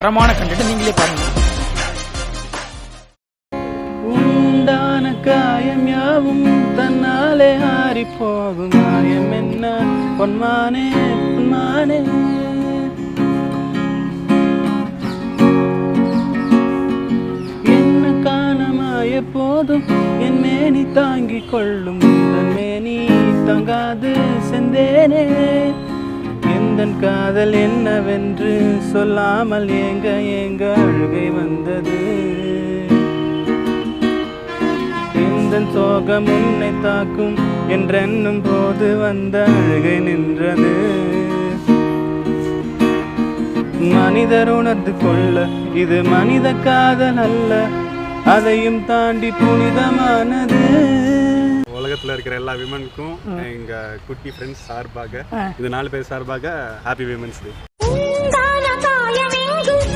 தரமான கண்டென்ட் நீங்களே பாருங்க. உண்டான காயம் யாவும் தன்னாலே ஆறி போகும். மாயம் என்ன பொன்மானே பொன்மானே. என்ன காணமாய போதும் என் மேனி தாங்கிக் கொள்ளும். உந்தன் மேனி தாங்காது செந்தேனே. எந்தன் காதல் என்னவென்று சொல்லாமல் ஏங்க ஏங்க அழுகை வந்தது. எந்தன் சோகம் உன்னை தாக்கும் என்றென்னும் போது வந்த அழுகை நின்றது. மனிதர் உணர்ந்து கொள்ள இது மனித காதல் அல்ல, அதையும் தாண்டி புனிதமானது. உலகத்தில் இருக்கிற எல்லா விமனுக்கும் எங்கள் குட்டி ஃப்ரெண்ட்ஸ் சார்பாக, இது 4 பேர் சார்பாக ஹாப்பி விமன்ஸ் டே.